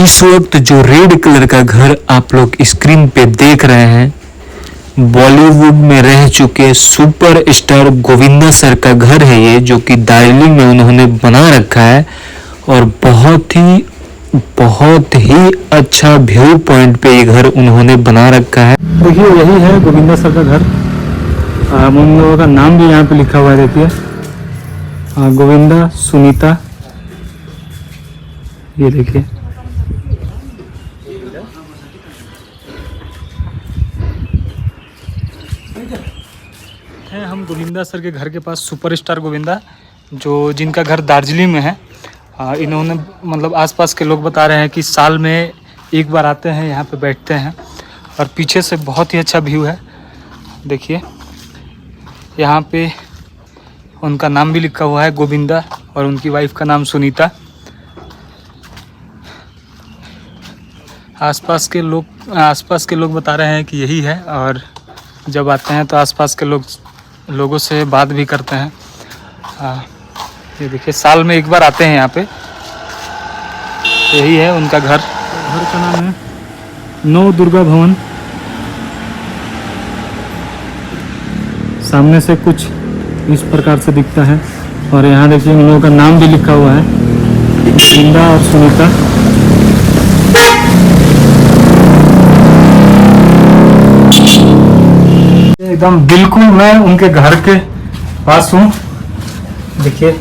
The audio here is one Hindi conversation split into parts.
इस वक्त जो रेड कलर का घर आप लोग स्क्रीन पे देख रहे हैं, बॉलीवुड में रह चुके सुपर स्टार गोविंदा सर का घर है ये, जो कि दार्जिलिंग में उन्होंने बना रखा है और बहुत ही अच्छा व्यू पॉइंट पे ये घर उन्होंने बना रखा है। देखिए यही है गोविंदा सर का घर। उन लोगों का नाम भी यहाँ पे लिखा हुआ है। देखिए गोविंदा, सुनीता, ये देखिए। हम गोविंदा सर के घर के पास। सुपरस्टार गोविंदा जिनका घर दार्जिलिंग में है। इन्होंने मतलब आसपास के लोग बता रहे हैं कि साल में एक बार आते हैं, यहाँ पे बैठते हैं और पीछे से बहुत ही अच्छा व्यू है। देखिए यहाँ पे उनका नाम भी लिखा हुआ है गोविंदा और उनकी वाइफ का नाम सुनीता। आसपास के लोग बता रहे हैं कि यही है और जब आते हैं तो आसपास के लोगों से बात भी करते हैं। ये देखिए साल में एक बार आते हैं यहाँ पे। यही है उनका घर। घर का नाम है नौ दुर्गा भवन। सामने से कुछ इस प्रकार से दिखता है और यहाँ देखिए उन लोगों का नाम भी लिखा हुआ है, गोविंदा और सुनीता। एकदम बिल्कुल मैं उनके घर के पास हूँ। देखिए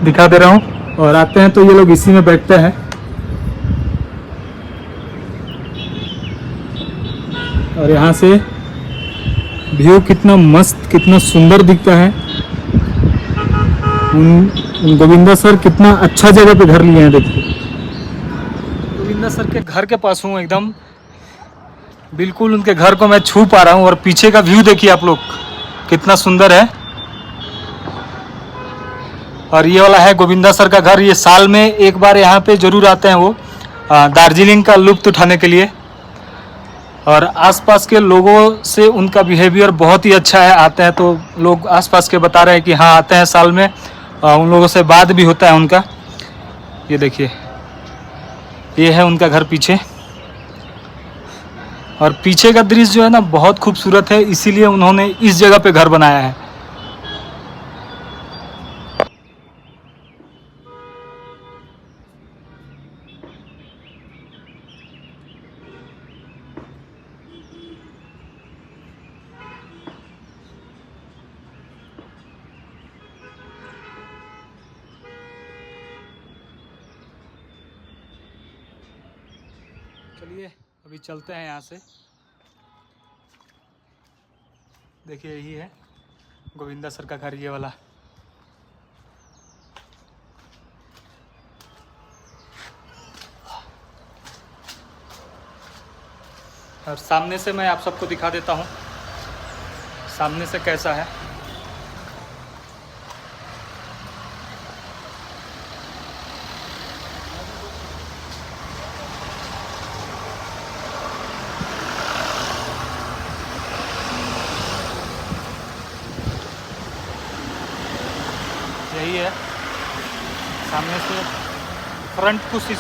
दिखा दे रहा हूँ। और आते हैं तो ये लोग इसी में बैठते हैं। और यहाँ से व्यू कितना मस्त, कितना सुंदर दिखता है। गोविंदा सर कितना अच्छा जगह पे घर लिए हैं। देखिए गोविंदा सर के घर के पास हूँ एकदम बिल्कुल। उनके घर को मैं छू पा रहा हूँ और पीछे का व्यू देखिए आप लोग कितना सुंदर है। और ये वाला है गोविंदा सर का घर। ये साल में एक बार यहाँ पे जरूर आते हैं वो दार्जिलिंग का लुत्फ उठाने के लिए। और आसपास के लोगों से उनका बिहेवियर बहुत ही अच्छा है। आते हैं तो लोग आसपास के बता रहे हैं कि हाँ आते हैं साल में। उन लोगों से बात भी होता है उनका। ये देखिए ये है उनका घर पीछे। और पीछे का दृश्य जो है ना बहुत खूबसूरत है, इसीलिए उन्होंने इस जगह पे घर बनाया है। चलिए अभी चलते हैं यहाँ से। देखिए यही है गोविंदा सर का घर, ये वाला। और सामने से मैं आप सबको दिखा देता हूँ सामने से कैसा है। यही है सामने से फ्रंट कुछ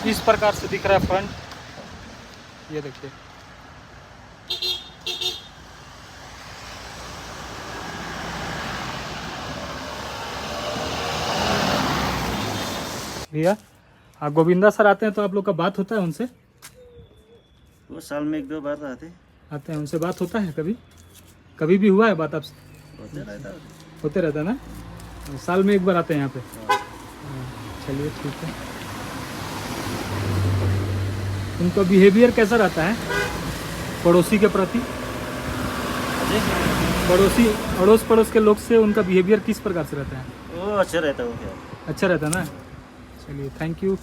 इस प्रकार से दिख रहा है फ्रंट। ये देखिए भैया। गोविंदा सर आते हैं तो आप लोग का बात होता है उनसे? वो साल में 1-2 बार आते आते हैं, उनसे बात होता है कभी? कभी भी हुआ है बात आपसे? होते रहता है। होते रहता है ना? साल में 1 बार आते हैं यहाँ पे? चलिए ठीक है। उनका बिहेवियर कैसा रहता है पड़ोसी के प्रति? पड़ोसी अड़ोस पड़ोस के लोग से उनका बिहेवियर किस प्रकार से रहता है? वो अच्छा रहता है, वो क्या अच्छा रहता है ना? चलिए थैंक यू।